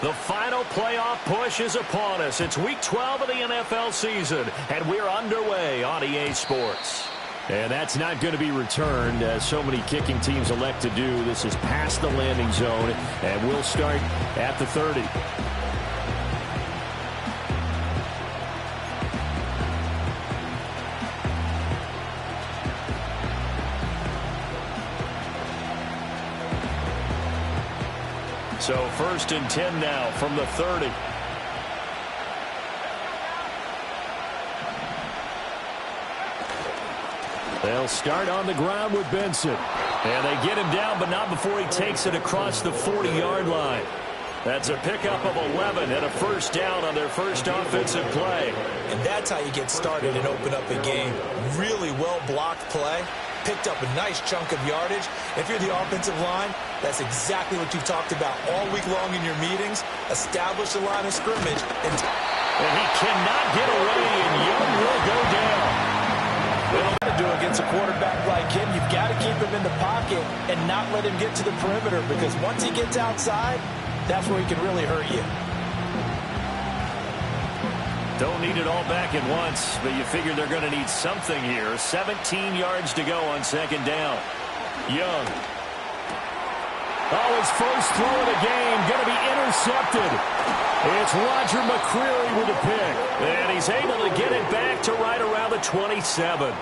The final playoff push is upon us. It's Week 12 of the NFL season, and we're underway on EA Sports. And that's not going to be returned, as so many kicking teams elect to do. This is past the landing zone, and we'll start at the 30. So 1st and 10 now from the 30. They'll start on the ground with Benson. And they get him down, but not before he takes it across the 40-yard line. That's a pickup of 11 and a first down on their first offensive play. And that's how you get started and open up a game. Really well-blocked play. Picked up a nice chunk of yardage. If you're the offensive line, that's exactly what you've talked about all week long in your meetings. Establish the line of scrimmage. And he cannot get away, and Young will go down. Well, to do against a quarterback like him, you've got to keep him in the pocket and not let him get to the perimeter, because once he gets outside, that's where he can really hurt you. Don't need it all back at once, but you figure they're going to need something here. 17 yards to go on second down. Young. Oh, his first throw of the game going to be intercepted. It's Roger McCreary with a pick. And he's able to get it back to right around the 27.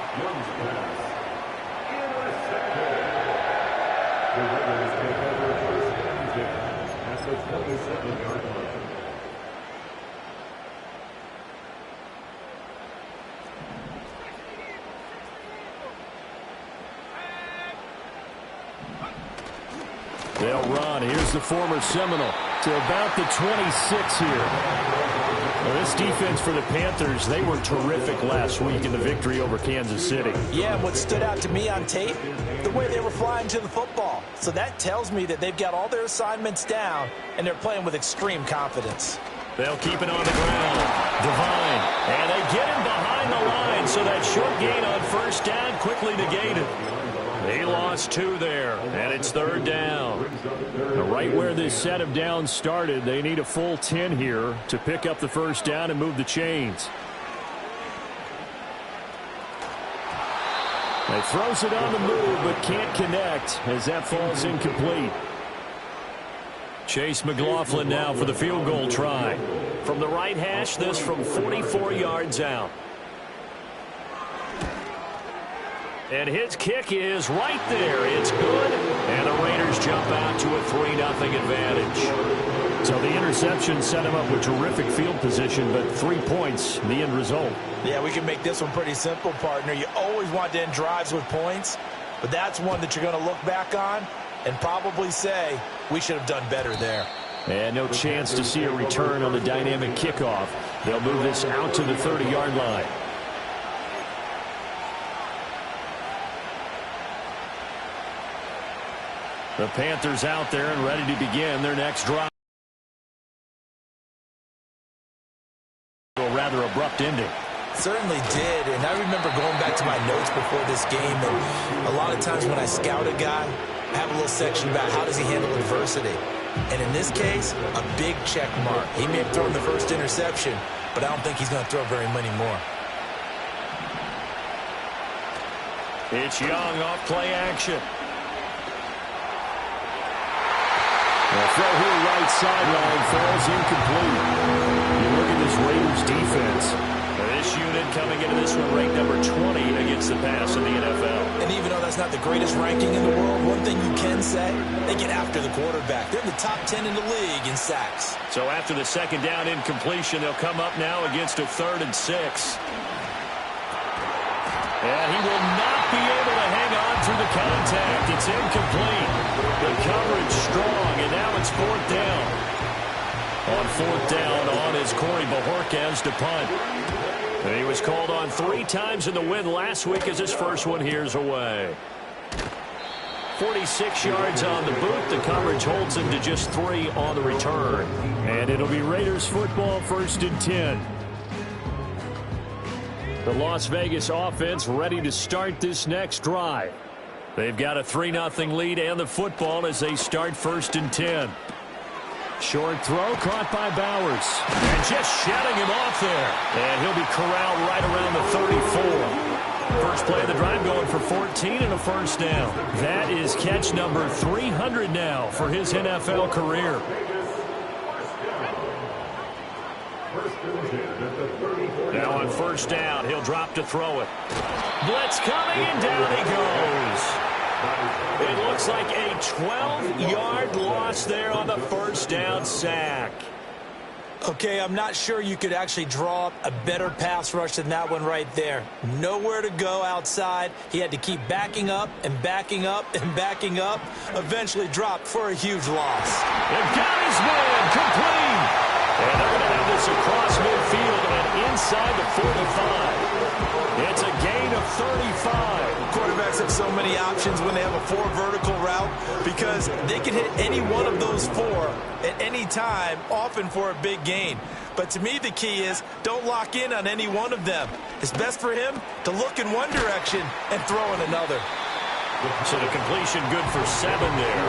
They'll run. Here's the former Seminole to about the 26 here. Well, this defense for the Panthers, they were terrific last week in the victory over Kansas City. Yeah, and what stood out to me on tape, the way they were flying to the football. So that tells me that they've got all their assignments down, and they're playing with extreme confidence. They'll keep it on the ground. Devine. And they get him behind the line, so that short gain on first down quickly negated. They lost 2 there, and it's 3rd down. Right where this set of downs started, they need a full 10 here to pick up the first down and move the chains. They throws it on the move, but can't connect as that falls incomplete. Chase McLaughlin now for the field goal try. From the right hash, this from 44 yards out. And his kick is right there. It's good. And the Raiders jump out to a 3-0 advantage. So the interception set him up with terrific field position, but 3 points, the end result. Yeah, we can make this one pretty simple, partner. You always want to end drives with points, but that's one that you're going to look back on and probably say, we should have done better there. And no chance to see a return on the dynamic kickoff. They'll move this out to the 30-yard line. The Panthers out there and ready to begin their next drive. A rather abrupt ending. Certainly did, and I remember going back to my notes before this game, and a lot of times when I scout a guy, I have a little section about how does he handle adversity. And in this case, a big check mark. He may have thrown the first interception, but I don't think he's going to throw very many more. It's Young off play action. The throw here right sideline falls incomplete. You look at this Raiders defense. This unit coming into this one ranked number 20 against the pass in the NFL. And even though that's not the greatest ranking in the world, one thing you can say, they get after the quarterback. They're in the top 10 in the league in sacks. So after the second down incompletion, they'll come up now against a 3rd and 6. And he will not be able to hang on through the contact. It's incomplete. The coverage strong, and now it's 4th down. On 4th down, on is Corey Bajorquez to punt. And he was called on 3 times in the win last week as his first one here's away. 46 yards on the boot. The coverage holds him to just 3 on the return. And it'll be Raiders football, 1st and 10. The Las Vegas offense ready to start this next drive. They've got a 3-0 lead and the football as they start 1st and 10. Short throw caught by Bowers. And just shutting him off there. And he'll be corralled right around the 34. First play of the drive going for 14 and a first down. That is catch number 300 now for his NFL career. Now on first down, he'll drop to throw it. Blitz coming, and down he goes. It looks like a 12-yard loss there on the first down sack. Okay, I'm not sure you could actually draw up a better pass rush than that one right there. Nowhere to go outside. He had to keep backing up and backing up and backing up. Eventually dropped for a huge loss. And got his man complete. And they're going to have this across midfield and inside the 45. It's a gain of 35. Quarterbacks have so many options when they have a 4 vertical route because they can hit any one of those 4 at any time, often for a big gain. But to me, the key is don't lock in on any one of them. It's best for him to look in one direction and throw in another. So the completion good for 7 there.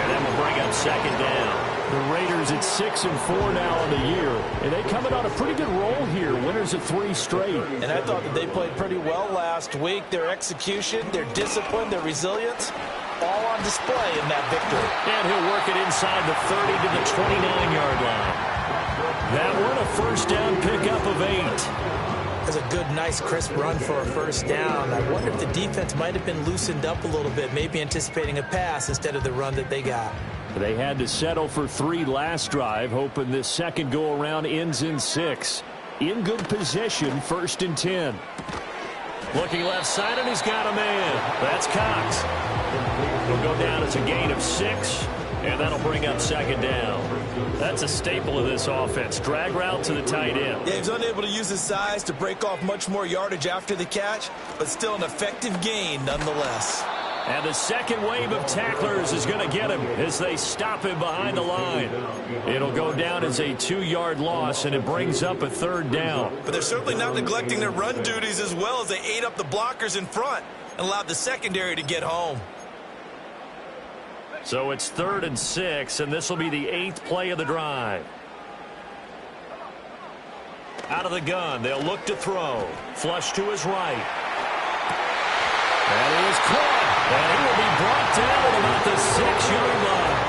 And that will bring up second down. The Raiders at 6-4 now on the year. And they coming on a pretty good roll here. Winners of 3 straight. And I thought that they played pretty well last week. Their execution, their discipline, their resilience, all on display in that victory. And he'll work it inside the 30 to the 29-yard line. That one a first down pickup of 8. That's a good, nice, crisp run for a first down. I wonder if the defense might have been loosened up a little bit, maybe anticipating a pass instead of the run that they got. They had to settle for 3 last drive, hoping this second go-around ends in 6. In good position, 1st and 10. Looking left side, and he's got a man. That's Cox. He'll go down as a gain of 6, and that'll bring up second down. That's a staple of this offense. Drag route to the tight end. Yeah, he's unable to use his size to break off much more yardage after the catch, but still an effective gain nonetheless. And the second wave of tacklers is going to get him as they stop him behind the line. It'll go down as a 2-yard loss, and it brings up a 3rd down. But they're certainly not neglecting their run duties as well as they ate up the blockers in front and allowed the secondary to get home. So it's 3rd and 6, and this will be the 8th play of the drive. Out of the gun, they'll look to throw. Flush to his right. And he is caught. And he will be brought down at about the 6-yard line.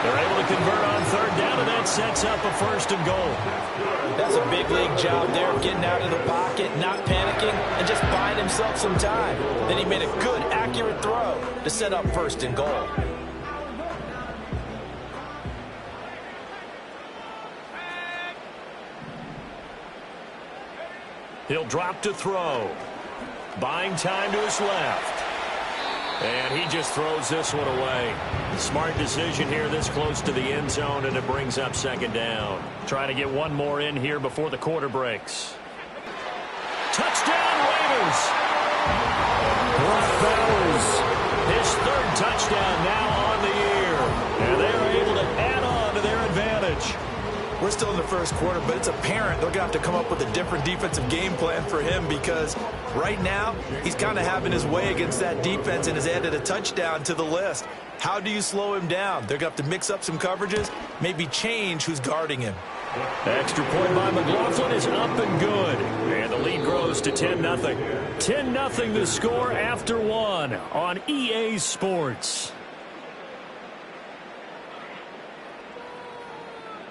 They're able to convert on 3rd down, and that sets up a 1st and goal. That's a big league job there, getting out of the pocket, not panicking, and just buying himself some time. Then he made a good, accurate throw to set up 1st and goal. He'll drop to throw. Buying time to his left. And he just throws this one away. Smart decision here this close to the end zone, and it brings up second down. Trying to get one more in here before the quarter breaks. Touchdown, Raiders! Bowers, his 3rd touchdown now on the year. And they're able to add on to their advantage. We're still in the first quarter, but it's apparent they're going to have to come up with a different defensive game plan for him because right now he's kind of having his way against that defense and has added a touchdown to the list. How do you slow him down? They're going to have to mix up some coverages, maybe change who's guarding him. Extra point by McLaughlin is up and good. And the lead grows to 10-0. 10-0 the score after 1 on EA Sports.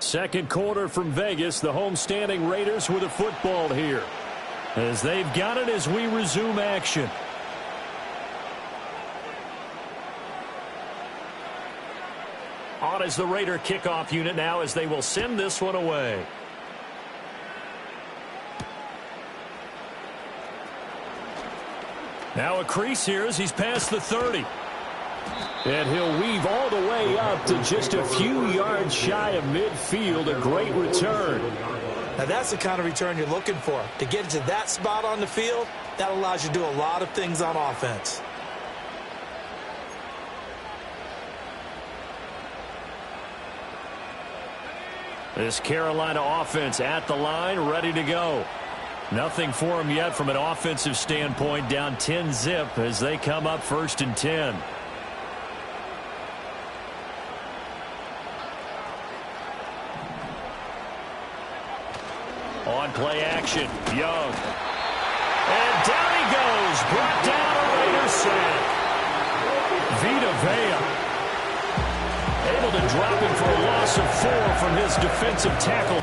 Second quarter from Vegas, the homestanding Raiders with a football here. As they've got it as we resume action. On as the Raider kickoff unit now as they will send this one away. Now a crease here as he's past the 30. And he'll weave all the way up to just a few yards shy of midfield. A great return. Now that's the kind of return you're looking for. To get to that spot on the field, that allows you to do a lot of things on offense. This Carolina offense at the line, ready to go. Nothing for them yet from an offensive standpoint, down 10-zip as they come up 1st and 10. On play action, Young. And down he goes. Brought down a Raiders sack. Vita Vea able to drop him for a loss of 4 from his defensive tackle.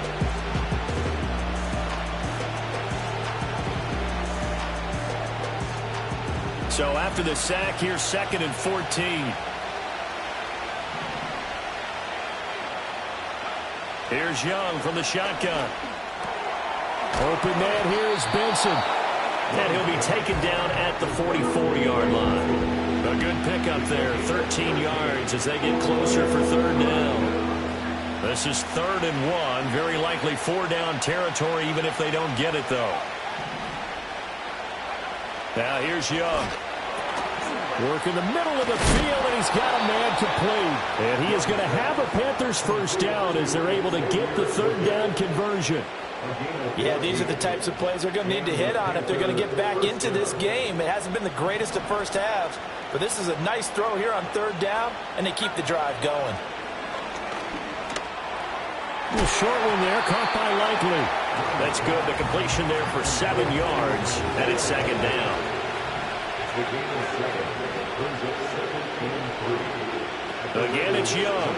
So after the sack, here's 2nd and 14. Here's Young from the shotgun. Open man here is Benson. And he'll be taken down at the 44-yard line. A good pickup there, 13 yards as they get closer for 3rd down. This is 3rd and 1, very likely 4-down territory even if they don't get it, though. Now here's Young. Work in the middle of the field, and he's got a man complete. And he is going to have a Panthers 1st down as they're able to get the 3rd down conversion. Yeah, these are the types of plays they're going to need to hit on if they're going to get back into this game. It hasn't been the greatest of first halves, but this is a nice throw here on 3rd down, and they keep the drive going. A short one there, caught by Likely. That's good. The completion there for 7 yards, and it's 2nd down. Again, it's Young.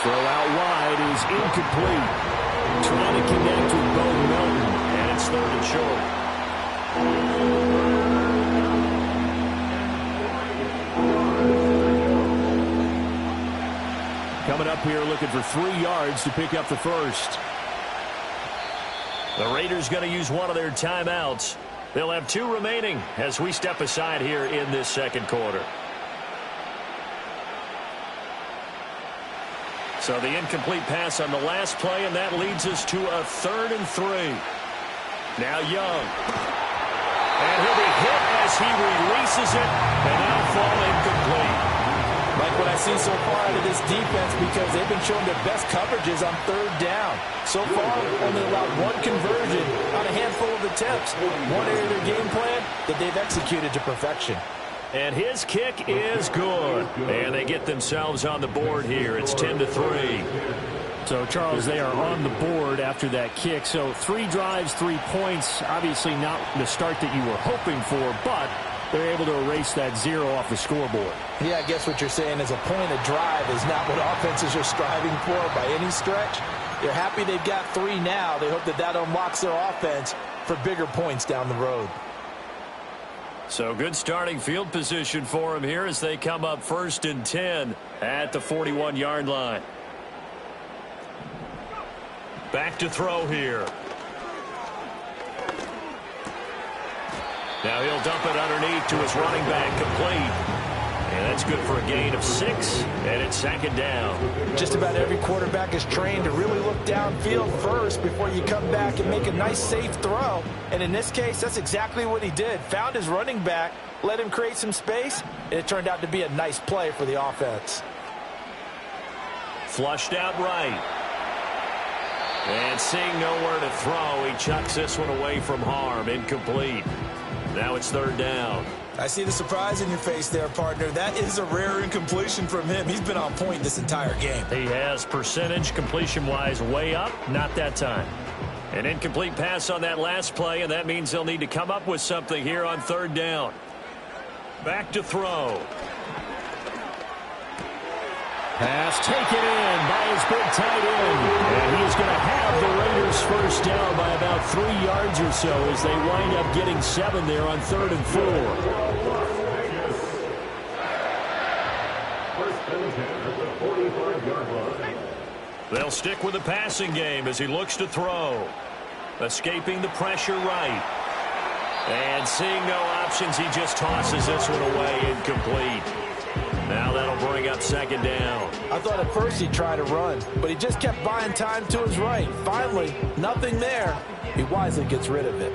Throw out wide is incomplete. Trying to connect with Bo Melton, and it's 3rd and short. Coming up here looking for 3 yards to pick up the 1st. The Raiders going to use one of their timeouts. They'll have 2 remaining as we step aside here in this 2nd quarter. So the incomplete pass on the last play, and that leads us to a 3rd and 3. Now Young. And he'll be hit as he releases it, and that'll fall incomplete. Like what I see so far out of this defense, because they've been showing their best coverages on 3rd down. So far, only allowed 1 conversion on a handful of attempts. One area of their game plan that they've executed to perfection. And his kick is good. And they get themselves on the board here. It's 10-3. So, Charles, they are on the board after that kick. So 3 drives, 3 points. Obviously not the start that you were hoping for, but they're able to erase that 0 off the scoreboard. Yeah, I guess what you're saying is a point of drive is not what offenses are striving for by any stretch. They're happy they've got 3 now. They hope that that unlocks their offense for bigger points down the road. So good starting field position for them here as they come up 1st and 10 at the 41-yard line. Back to throw here. Now he'll dump it underneath to his running back, complete. And that's good for a gain of 6, and it's 2nd down. Just about every quarterback is trained to really look downfield first before you come back and make a nice, safe throw. And in this case, that's exactly what he did. Found his running back, let him create some space, and it turned out to be a nice play for the offense. Flushed out right. And seeing nowhere to throw, he chucks this one away from harm, incomplete. Now it's 3rd down. I see the surprise in your face there, partner. That is a rare incompletion from him. He's been on point this entire game. He has percentage completion-wise way up, not that time. An incomplete pass on that last play, and that means they'll need to come up with something here on 3rd down. Back to throw. Pass taken in by his big tight end. And he is going to have the Raiders 1st down by about 3 yards or so as they wind up getting 7 there on 3rd and 4. They'll stick with the passing game as he looks to throw. Escaping the pressure right. And seeing no options, he just tosses this one away, incomplete. Now that'll bring up 2nd down. I thought at first he'd try to run, but he just kept buying time to his right. Finally, nothing there. He wisely gets rid of it.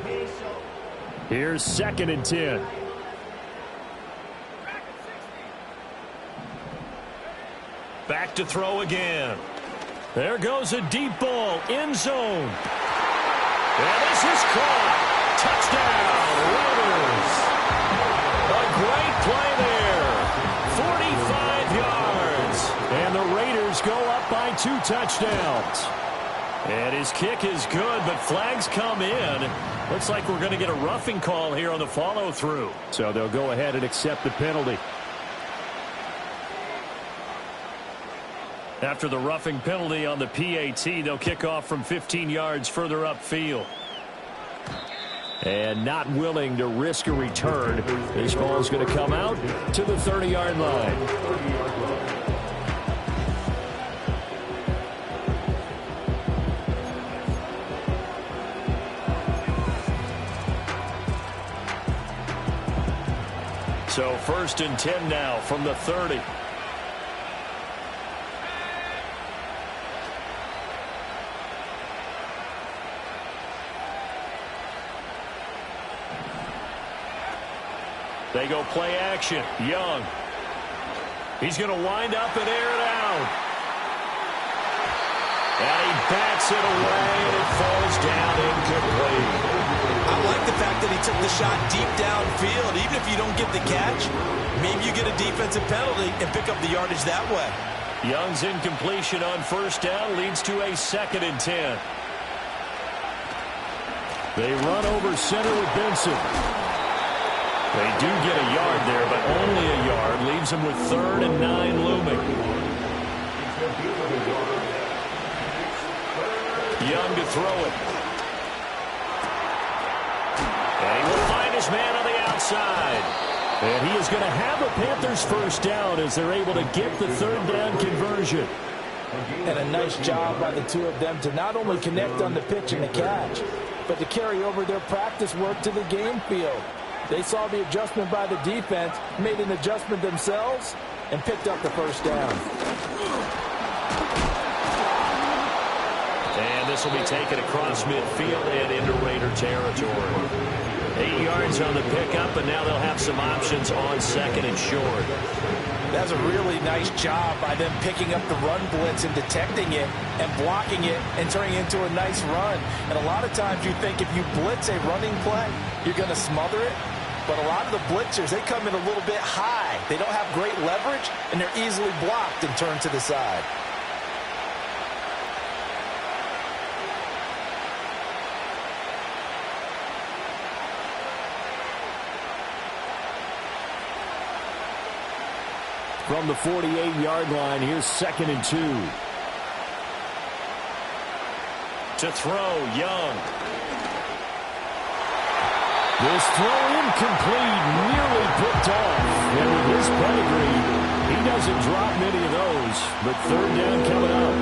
Here's 2nd and 10. Back to throw again. There goes a deep ball, end zone. And this is caught. Touchdown, Raiders. A great play there. 45 yards. And the Raiders go up by with 2 touchdowns. And his kick is good, but flags come in. Looks like we're going to get a roughing call here on the follow-through. So they'll go ahead and accept the penalty. After the roughing penalty on the PAT, they'll kick off from 15 yards further upfield. And not willing to risk a return, this ball is going to come out to the 30-yard line. So 1st and 10 now from the 30. They go play action. Young. He's going to wind up and air it out. And he bats it away, and it falls down incomplete. I like the fact that he took the shot deep downfield. Even if you don't get the catch, maybe you get a defensive penalty and pick up the yardage that way. Young's incompletion on 1st down leads to a 2nd and 10. They run over center with Benson. They do get a yard there, but only a yard. Leaves them with 3rd and 9 looming. Young to throw it. And he will find his man on the outside. And he is going to have a Panthers 1st down as they're able to get the 3rd down conversion. And a nice job by the two of them to not only connect on the pitch and the catch, but to carry over their practice work to the game field. They saw the adjustment by the defense, made an adjustment themselves, and picked up the 1st down. And this will be taken across midfield and into Raider territory. 8 yards on the pickup, and now they'll have some options on 2nd and short. That's a really nice job by them picking up the run blitz and detecting it and blocking it and turning it into a nice run. And a lot of times you think if you blitz a running play, you're going to smother it. But a lot of the blitzers, they come in a little bit high. They don't have great leverage, and they're easily blocked and turned to the side. From the 48-yard line, here's 2nd and 2. To throw, Young. This throw incomplete, nearly picked off. And with his pedigree, he doesn't drop many of those. But 3rd down coming up.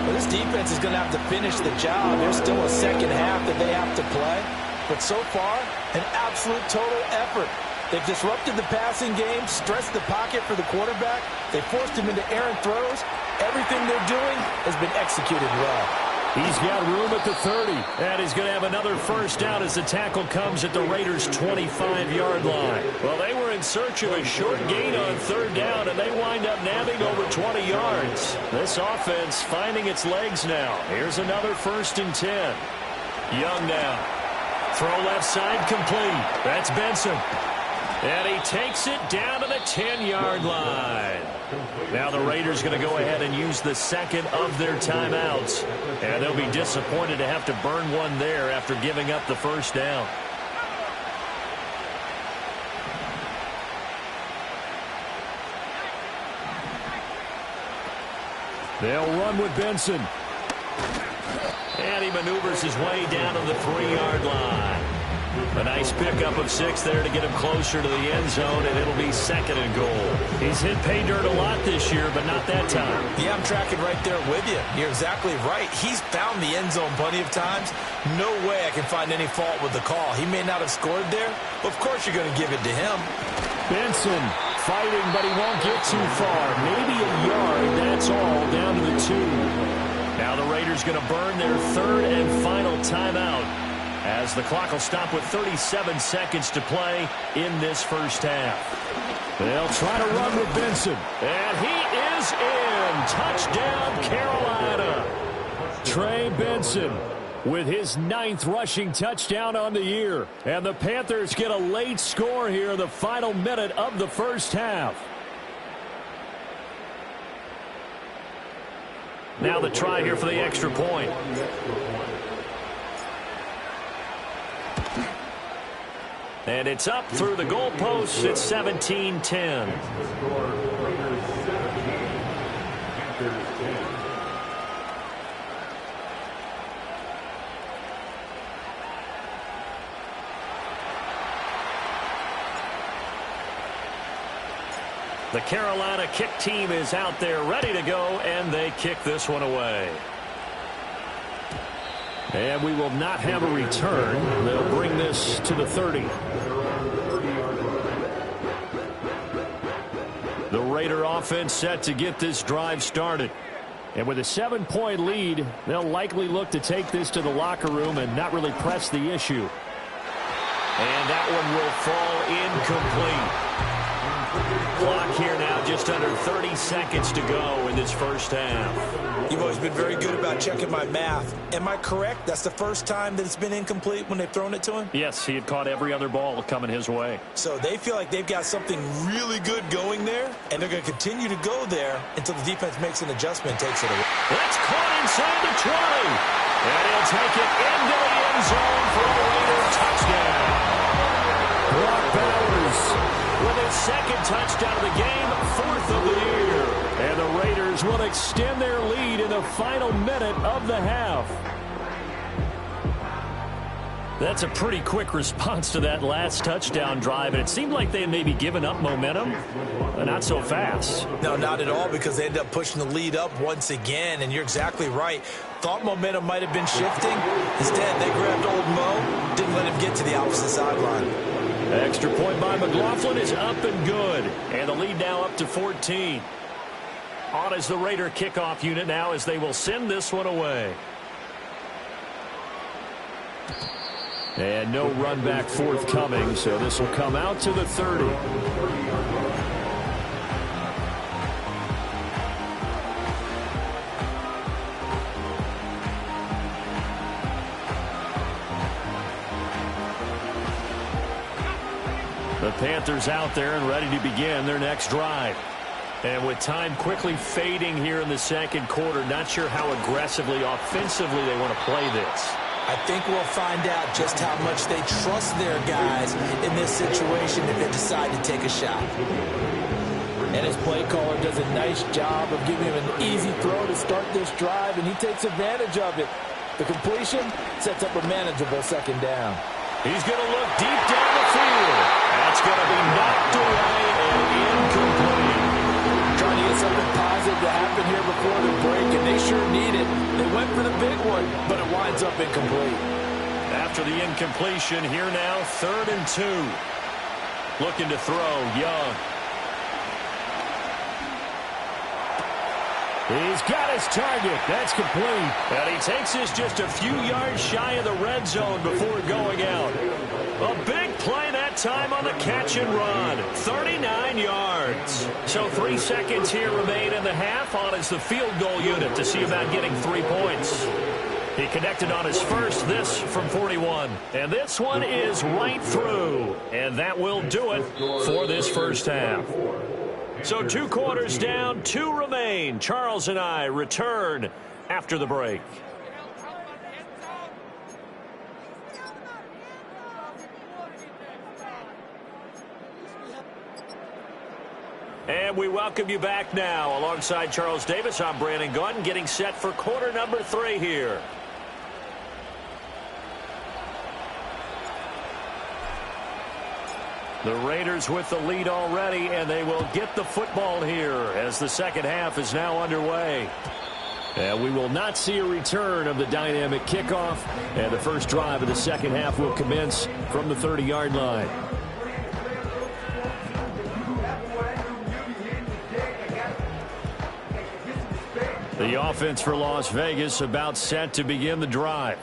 Well, this defense is going to have to finish the job. There's still a 2nd half that they have to play. But so far, an absolute total effort. They've disrupted the passing game, stressed the pocket for the quarterback. They forced him into errant throws. Everything they're doing has been executed well. He's got room at the 30, and he's going to have another 1st down as the tackle comes at the Raiders' 25-yard line. Well, they were in search of a short gain on 3rd down, and they wind up nabbing over 20 yards. This offense finding its legs now. Here's another 1st and 10. Young now. Throw left side complete. That's Benson. And he takes it down to the 10-yard line. Now the Raiders going to go ahead and use the 2nd of their timeouts. And they'll be disappointed to have to burn one there after giving up the 1st down. They'll run with Benson. And he maneuvers his way down to the 3-yard line. A nice pickup of 6 there to get him closer to the end zone, and it'll be 2nd and goal. He's hit pay dirt a lot this year, but not that time. Yeah, I'm tracking right there with you. You're exactly right. He's found the end zone plenty of times. No way I can find any fault with the call. He may not have scored there, but of course you're going to give it to him. Benson fighting, but he won't get too far. Maybe a yard, that's all, down to the 2. Now the Raiders going to burn their 3rd and final timeout, as the clock will stop with 37 seconds to play in this 1st half. They'll try to run with Benson. And he is in. Touchdown, Carolina. Trey Benson with his 9th rushing touchdown on the year. And the Panthers get a late score here in the final minute of the 1st half. Now the try here for the extra point. And it's up through the goalposts. It's 17-10. The Carolina kick team is out there ready to go, and they kick this one away. And we will not have a return. They'll bring this to the 30. The Raider offense set to get this drive started. And with a 7-point lead, they'll likely look to take this to the locker room and not really press the issue. And that one will fall incomplete. Clock here now, just under 30 seconds to go in this first half. You've always been very good about checking my math. Am I correct? That's the first time that it's been incomplete when they've thrown it to him? Yes, he had caught every other ball coming his way. So they feel like they've got something really good going there, and they're going to continue to go there until the defense makes an adjustment and takes it away. That's caught inside the 20. And he'll take it into the end zone for a Raider touchdown. Brock Bowers with his second touchdown of the game, 4th of the year. And the Raiders will extend their lead in the final minute of the half. That's a pretty quick response to that last touchdown drive, and it seemed like they had maybe given up momentum, but not so fast. No, not at all, because they ended up pushing the lead up once again, and you're exactly right. Thought momentum might have been shifting. Instead, they grabbed old Mo, didn't let him get to the opposite sideline. Extra point by McLaughlin is up and good, and the lead now up to 14. On is the Raider kickoff unit now as they will send this one away. And no run back forthcoming, so this will come out to the 30. The Panthers out there and ready to begin their next drive. And with time quickly fading here in the second quarter, not sure how aggressively, offensively they want to play this. I think we'll find out just how much they trust their guys in this situation if they decide to take a shot. And his play caller does a nice job of giving him an easy throw to start this drive, and he takes advantage of it. The completion sets up a manageable second down. He's going to look deep down the field. That's going to be knocked away and incomplete. Trying to get something positive to happen here before the break, and they sure need it. They went for the big one, but it winds up incomplete. After the incompletion, here now, 3rd and 2. Looking to throw, Young. He's got his target. That's complete. And he takes this just a few yards shy of the red zone before going out. A big play that time on the catch and run. 39 yards. So 3 seconds here remain in the half. On is the field goal unit to see about getting 3 points. He connected on his first, this from 41. And this one is right through. And that will do it for this first half. So 2 quarters down, 2 remain. Charles and I return after the break. And we welcome you back now. Alongside Charles Davis, I'm Brandon Gaudin, getting set for quarter number 3 here. The Raiders with the lead already, and they will get the football here as the second half is now underway. And we will not see a return of the dynamic kickoff, and the first drive of the second half will commence from the 30-yard line. The offense for Las Vegas about set to begin the drive.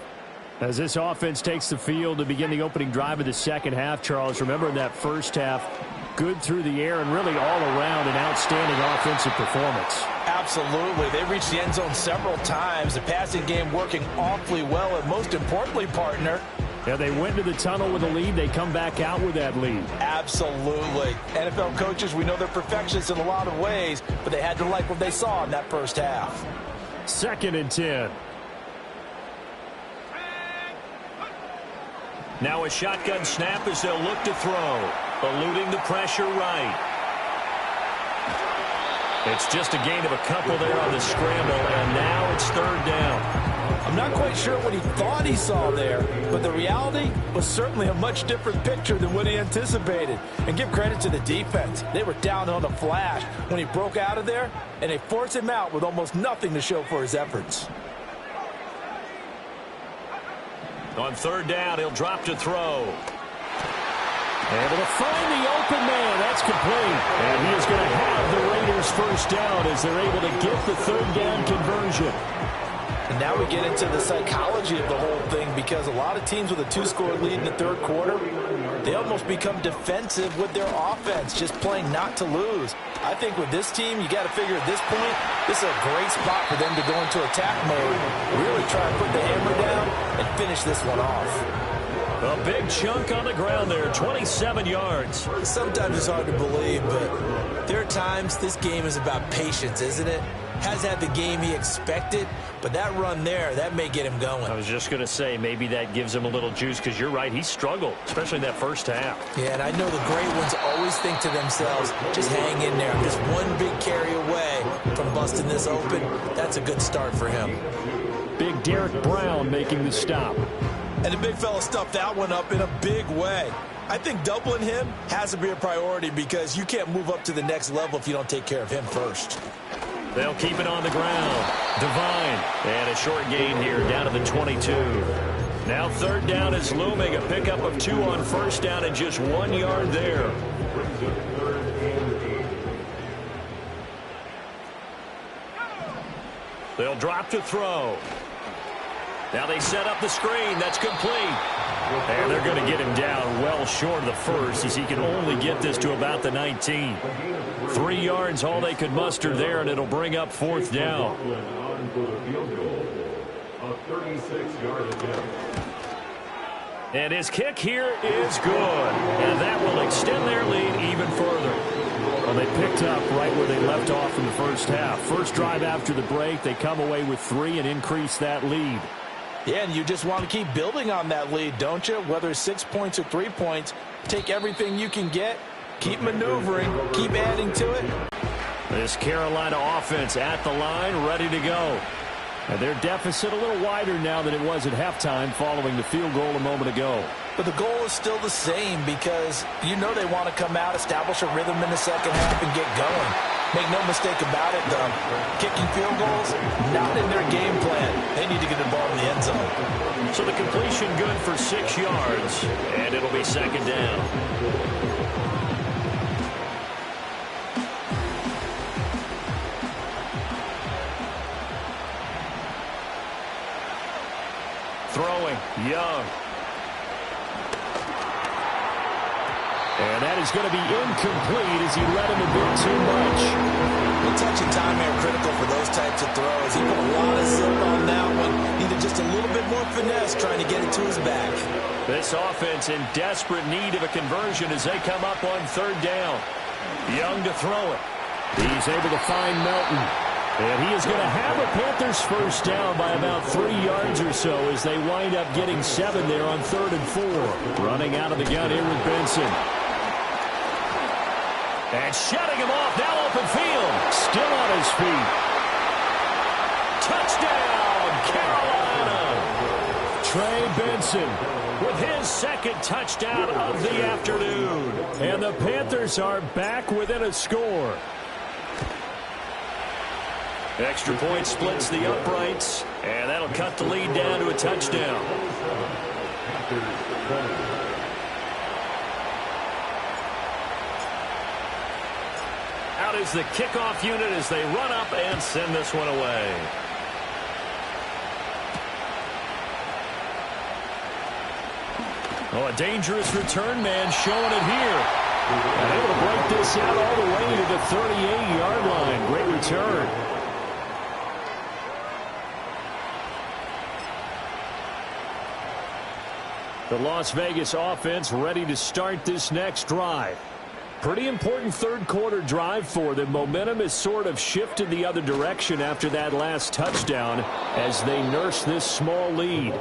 As this offense takes the field to begin the opening drive of the second half, Charles, remember in that first half, good through the air and really all around an outstanding offensive performance. Absolutely. They reached the end zone several times. The passing game working awfully well, and most importantly, partner, yeah, they went to the tunnel with a lead. They come back out with that lead. Absolutely. NFL coaches, we know they're perfectionists in a lot of ways, but they had to like what they saw in that first half. 2nd and 10. Now a shotgun snap as they'll look to throw. Eluding the pressure right. It's just a gain of a couple there on the scramble, and now it's 3rd down. I'm not quite sure what he thought he saw there, but the reality was certainly a much different picture than what he anticipated. And give credit to the defense. They were down on a flash when he broke out of there, and they forced him out with almost nothing to show for his efforts. On 3rd down, he'll drop to throw. Able to find the open man. That's complete. And he is going to have the Raiders 1st down as they're able to get the 3rd down conversion. And now we get into the psychology of the whole thing, because a lot of teams with a 2-score lead in the 3rd quarter, they almost become defensive with their offense, just playing not to lose. I think with this team, you got to figure at this point, this is a great spot for them to go into attack mode, really try and put the hammer down and finish this one off. A big chunk on the ground there, 27 yards. Sometimes it's hard to believe, but there are times this game is about patience, isn't it? Has had the game he expected, but that run there, that may get him going. I was just going to say, maybe that gives him a little juice, because you're right, he struggled, especially in that 1st half. Yeah, and I know the great ones always think to themselves, just hang in there. I'm just one big carry away from busting this open. That's a good start for him. Big Derek Brown making the stop. And the big fella stuffed that one up in a big way. I think doubling him has to be a priority, because you can't move up to the next level if you don't take care of him first. They'll keep it on the ground. Divine. And a short gain here down to the 22. Now 3rd down is looming. A pickup of 2 on 1st down and just 1 yard there. They'll drop to throw. Now they set up the screen. That's complete. And they're going to get him down well short of the 1st, as he can only get this to about the 19. 3 yards all they could muster there, and it'll bring up 4th down. And his kick here is good. And that will extend their lead even further. Well, they picked up right where they left off in the 1st half. First drive after the break, they come away with 3 and increase that lead. Yeah, and you just want to keep building on that lead, don't you? Whether it's 6 points or 3 points, take everything you can get, keep maneuvering, keep adding to it. This Carolina offense at the line, ready to go. And their deficit a little wider now than it was at halftime following the field goal a moment ago. But the goal is still the same, because you know they want to come out, establish a rhythm in the 2nd half, and get going. Make no mistake about it, though. Kicking field goals, not in their game plan. They need to get the ball in the end zone. So the completion good for 6 yards, and it'll be 2nd down. Throwing, Young. And that is going to be incomplete as he let him a bit too much. Well, touch and time are critical for those types of throws. He put a lot of zip on that one. Needed just a little bit more finesse trying to get it to his back. This offense in desperate need of a conversion as they come up on 3rd down. Young to throw it. He's able to find Melton. And he is going to have a Panthers 1st down by about 3 yards or so as they wind up getting 7 there on 3rd and 4. Running out of the gun here with Benson. And shutting him off, now open field. Still on his feet. Touchdown, Carolina. Trey Benson with his 2nd touchdown of the afternoon. And the Panthers are back within a score. Extra point splits the uprights, and that'll cut the lead down to a touchdown. Out is the kickoff unit as they run up and send this one away. Oh, a dangerous return man showing it here. And able to break this out all the way to the 38-yard line. Great return. The Las Vegas offense ready to start this next drive. Pretty important third-quarter drive for them. Momentum has sort of shifted the other direction after that last touchdown as they nurse this small lead.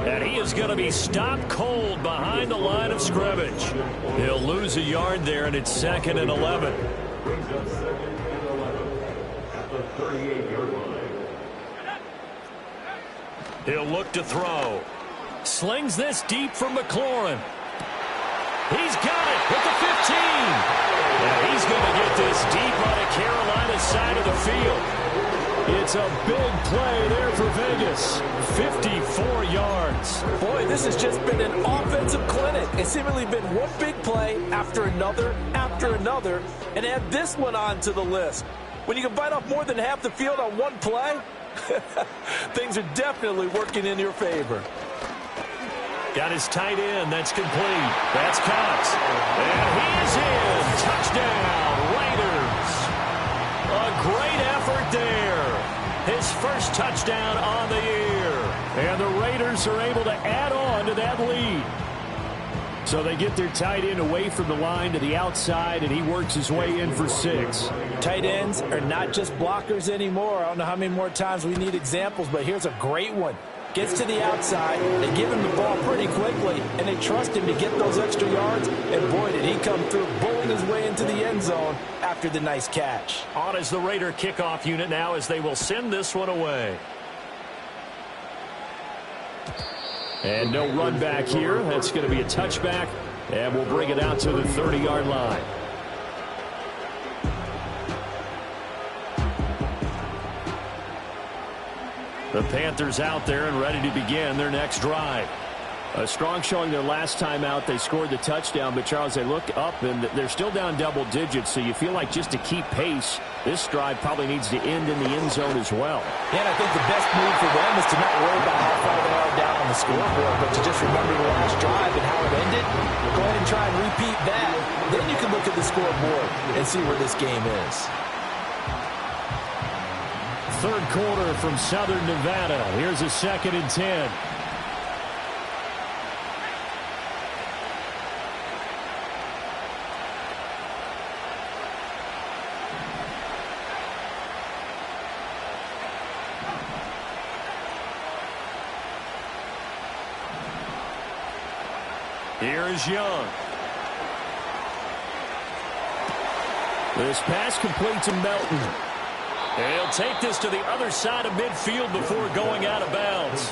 And he is going to be stopped cold behind the line of scrimmage. He'll lose a yard there, and it's 2nd and 11. He'll look to throw. Slings this deep from McLaurin. He's got it at the 15. And he's going to get this deep on the Carolina side of the field. It's a big play there for Vegas. 54 yards. Boy, this has just been an offensive clinic. It's seemingly been one big play after another, and add this one onto the list. When you can bite off more than half the field on one play, things are definitely working in your favor. Got his tight end. That's complete. That's Cox. And he is in. Touchdown, Raiders. A great effort there. His first touchdown on the year. And the Raiders are able to add on to that lead. So they get their tight end away from the line to the outside, and he works his way in for 6. Tight ends are not just blockers anymore. I don't know how many more times we need examples, but here's a great one. Gets to the outside, they give him the ball pretty quickly, and they trust him to get those extra yards, and boy, did he come through, bowling his way into the end zone after the nice catch. On is the Raider kickoff unit now as they will send this one away. And no run back here. That's going to be a touchback, and we'll bring it out to the 30-yard line. The Panthers out there and ready to begin their next drive. A strong showing their last time out. They scored the touchdown, but, Charles, they look up, and they're still down double digits, so you feel like just to keep pace, this drive probably needs to end in the end zone as well. Yeah, and I think the best move for them is to not worry about how far they are down on the scoreboard, but to just remember the last drive and how it ended. Go ahead and try and repeat that. Then you can look at the scoreboard and see where this game is. Third quarter from Southern Nevada. Here's a 2nd and 10. Here is Young. This pass complete to Melton. And he'll take this to the other side of midfield before going out of bounds.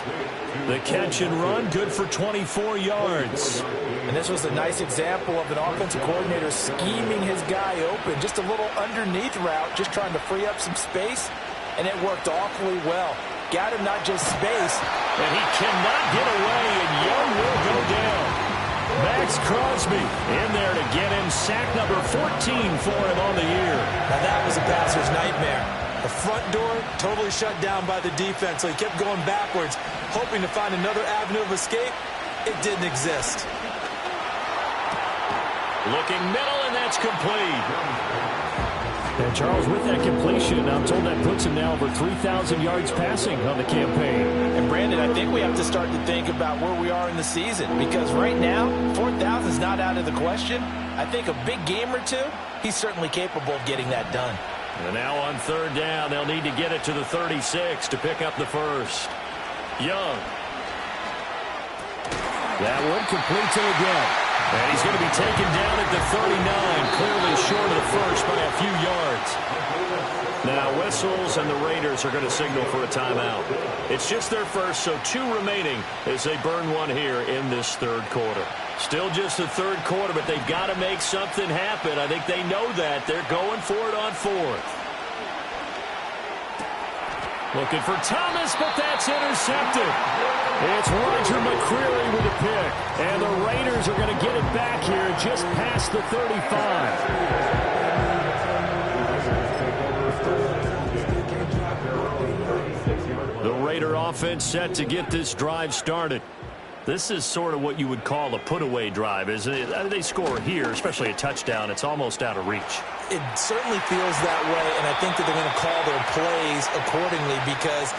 The catch and run, good for 24 yards. And this was a nice example of an offensive coordinator scheming his guy open. Just a little underneath route, just trying to free up some space, and it worked awfully well. Got him not just space. And he cannot get away, and Young will go down. Max Crosby in there to get him sack number 14 for him on the year. Now that was a passer's nightmare. The front door totally shut down by the defense, so he kept going backwards, hoping to find another avenue of escape. It didn't exist. Looking middle, and that's complete. And, Charles, with that completion, I'm told that puts him now over 3,000 yards passing on the campaign. And, Brandon, I think we have to start to think about where we are in the season, because right now, 4,000 is not out of the question. I think a big game or two, he's certainly capable of getting that done. And now on third down, they'll need to get it to the 36 to pick up the first. Young. That one complete to again. And he's going to be taken down at the 39, clearly short of the first by a few yards. Now whistles, and the Raiders are going to signal for a timeout. It's just their first, so 2 remaining as they burn one here in this third quarter. Still just the third quarter, but they've got to make something happen. I think they know that. They're going for it on 4th. Looking for Thomas, but that's intercepted. It's Roger McCreary with a pick. And the Raiders are going to get it back here just past the 35. The Raider offense set to get this drive started. This is sort of what you would call a put-away drive, isn't it? They score here, especially a touchdown. It's almost out of reach. It certainly feels that way, and I think that they're going to call their plays accordingly, because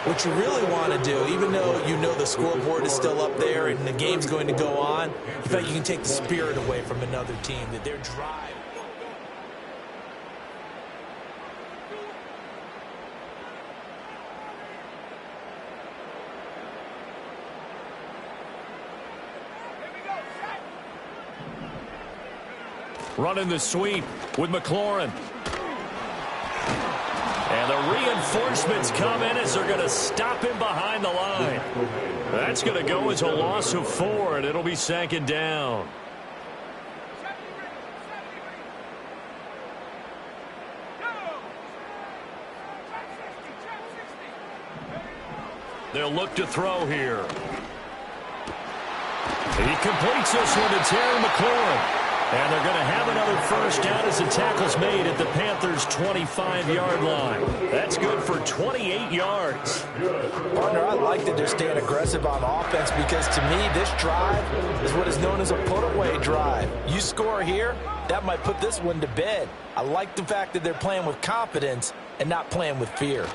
what you really want to do, even though you know the scoreboard is still up there and the game's going to go on, in fact, you can take the spirit away from another team, that their drive. Running the sweep with McLaurin. And the reinforcements come in as they're going to stop him behind the line. That's going to go as a loss of 4, and it'll be second down. They'll look to throw here. He completes this one to Terry McLaurin. And they're going to have another first down as the tackle's made at the Panthers' 25-yard line. That's good for 28 yards. Partner, I like that they're staying aggressive on offense, because to me, this drive is what is known as a put-away drive. You score here, that might put this one to bed. I like the fact that they're playing with confidence and not playing with fear.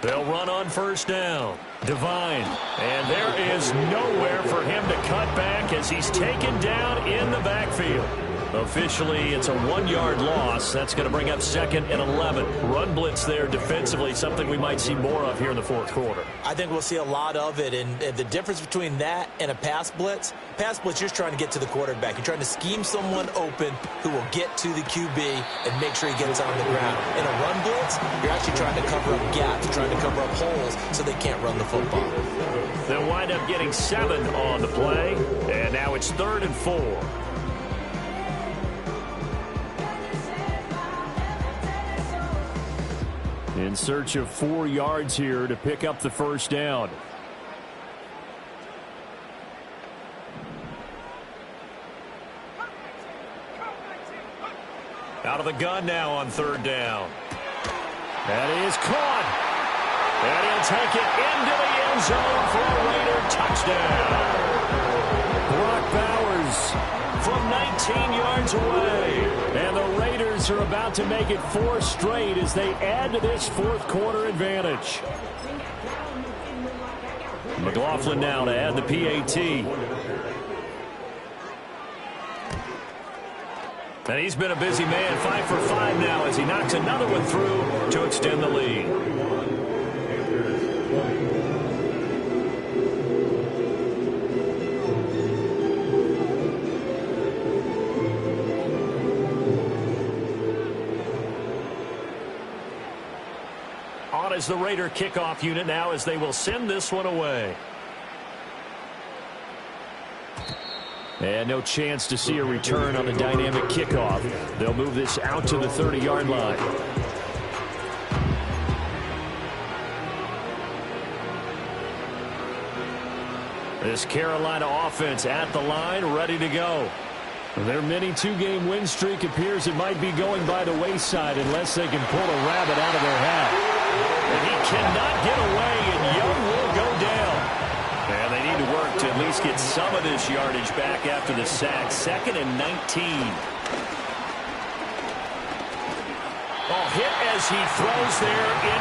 They'll run on first down. Devine. And there is nowhere for him to cut back as he's taken down in the backfield. Officially, it's a 1-yard loss. That's going to bring up 2nd and 11. Run blitz there defensively, something we might see more of here in the fourth quarter. I think we'll see a lot of it, and the difference between that and a pass blitz, you're just trying to get to the quarterback. You're trying to scheme someone open who will get to the QB and make sure he gets on the ground. In a run blitz, you're actually trying to cover up gaps, trying to cover up holes so they can't run the football. They'll wind up getting 7 on the play, and now it's 3rd and 4. In search of 4 yards here to pick up the first down. Out of the gun now on 3rd down. That is caught. And he'll take it into the end zone for a Raider touchdown. Brock Bowers from 19 yards away. And the Raiders are about to make it 4 straight as they add to this fourth quarter advantage. McLaughlin now to add the PAT. And he's been a busy man, 5 for 5 now as he knocks another one through to extend the lead. On is the Raider kickoff unit now as they will send this one away. And no chance to see a return on the dynamic kickoff. They'll move this out to the 30-yard line. This Carolina offense at the line, ready to go. Their mini 2-game win streak appears it might be going by the wayside unless they can pull a rabbit out of their hat. And he cannot get away, and Young will go down. And they need to work to at least get some of this yardage back after the sack. 2nd and 19. Oh, hit as he throws there in